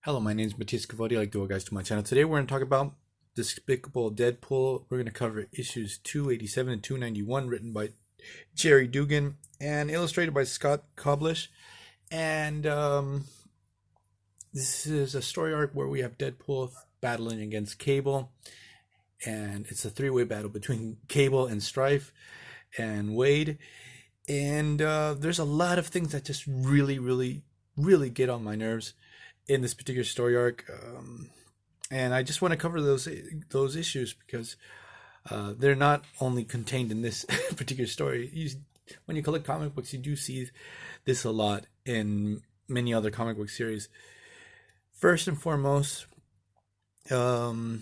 Hello, my name is Matthias Cavotti. I like to welcome guys to my channel. Today we're going to talk about Despicable Deadpool. We're going to cover issues 287 and 291, written by Gerry Duggan and illustrated by Scott Koblish. And this is a story arc where we have Deadpool battling against Cable. And it's a three-way battle between Cable and Strife and Wade. And there's a lot of things that just really get on my nerves in this particular story arc, and I just want to cover those issues because they're not only contained in this particular story. When you collect comic books, you do see this a lot in many other comic book series. First and foremost, I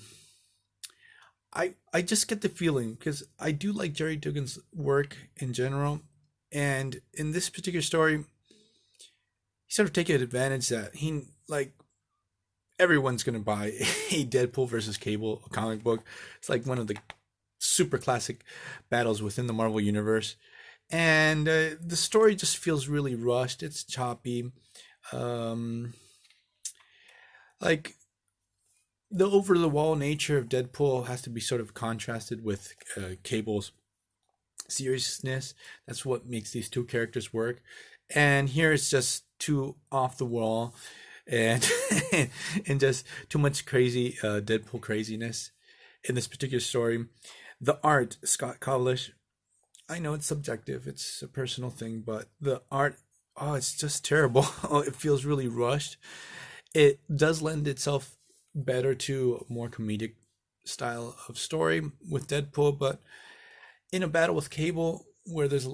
just get the feeling, because I do like Gerry Duggan's work in general, and in this particular story, sort of taking advantage that everyone's going to buy a Deadpool versus Cable comic book. It's like one of the super classic battles within the Marvel Universe. And the story just feels really rushed. It's choppy. Like, the over-the-wall nature of Deadpool has to be sort of contrasted with Cable's seriousness. That's what makes these two characters work. And here it's just too off the wall and and just too much crazy Deadpool craziness in this particular story. The art, Scott Koblish, I know it's subjective, it's a personal thing, but the art, it's just terrible. It feels really rushed. It does lend itself better to a more comedic style of story with Deadpool, but in a battle with Cable, where there's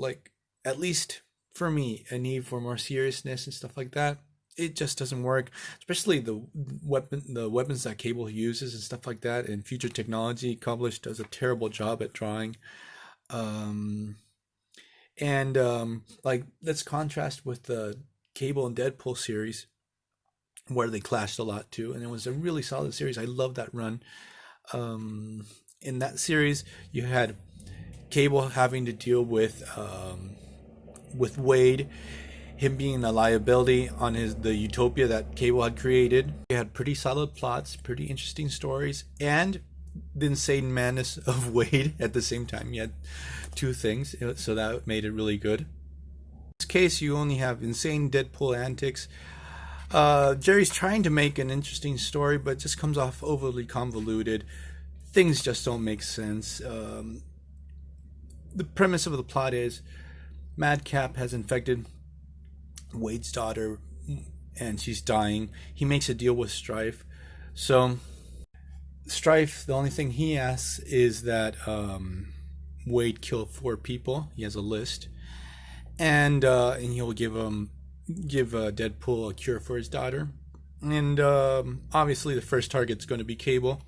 at least for me a need for more seriousness and stuff like that, it just doesn't work. Especially the weapons that Cable uses and stuff like that, and future technology. Koblish does a terrible job at drawing. Let's contrast with the Cable and Deadpool series, where they clashed a lot too, and it was a really solid series. I love that run. In that series, you had Cable having to deal with Wade, him being a liability on the utopia that Cable had created. He had pretty solid plots, pretty interesting stories, and the insane madness of Wade at the same time. You had two things, so that made it really good. In this case, you only have insane Deadpool antics. Jerry's trying to make an interesting story, but it just comes off overly convoluted. Things just don't make sense. The premise of the plot is Madcap has infected Wade's daughter and she's dying. He makes a deal with Strife. So Strife, the only thing he asks is that Wade kill 4 people. He has a list, and he'll give Deadpool a cure for his daughter. And obviously the first target's going to be Cable.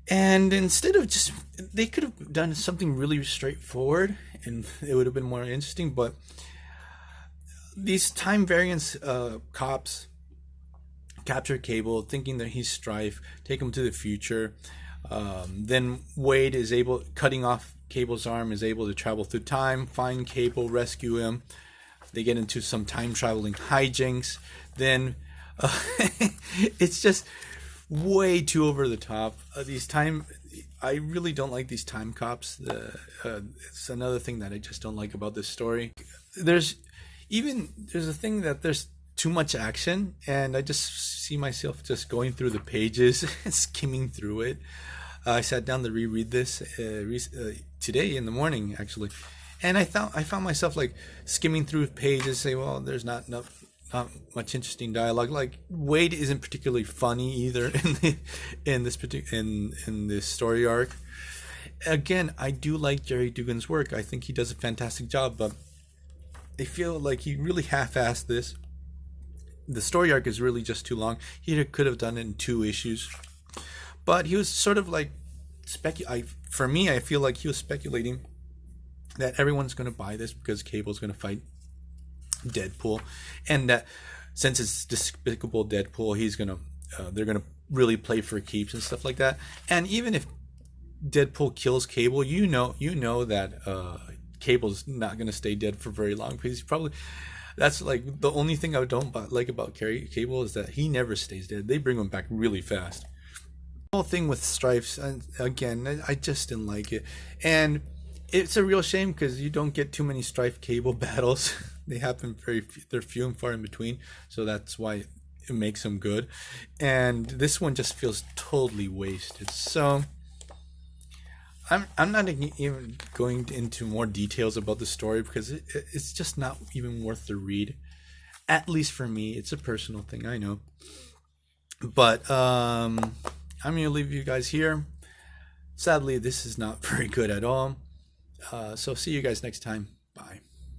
And instead of they could have done something really straightforward and it would have been more interesting, but these time variance cops capture Cable thinking that he's Strife, take him to the future. Then Wade is cutting off Cable's arm, is able to travel through time, find Cable, rescue him. They get into some time traveling hijinks. Then it's just way too over the top. I really don't like these time cops. It's another thing that I just don't like about this story. There's a thing that there's too much action, and I just see myself just going through the pages, skimming through it. I sat down to reread this today in the morning, actually, and I found myself skimming through pages, say, well, there's not much interesting dialogue. Like, Wade isn't particularly funny either in this story arc. Again, I do like Gerry Duggan's work. I think he does a fantastic job, but I feel like he really half-assed this. The story arc is really just too long. He could have done it in 2 issues, but he was sort of for me, I feel like he was speculating that everyone's going to buy this because Cable's going to fight Deadpool, and that since it's Despicable Deadpool, they're gonna really play for keeps and stuff like that. And even if Deadpool kills Cable, you know that Cable's not gonna stay dead for very long, because he's probably That's like the only thing I don't like about Cable is that he never stays dead. They bring him back really fast. The whole thing with Strifes, and again, I just didn't like it, and it's a real shame because you don't get too many Strife Cable battles. They happen they're few and far in between, so that's why it makes them good. And this one just feels totally wasted. So I'm not even going into more details about the story because it's just not even worth the read. At least for me, it's a personal thing, I know. But I'm gonna leave you guys here. Sadly, this is not very good at all. So see you guys next time. Bye.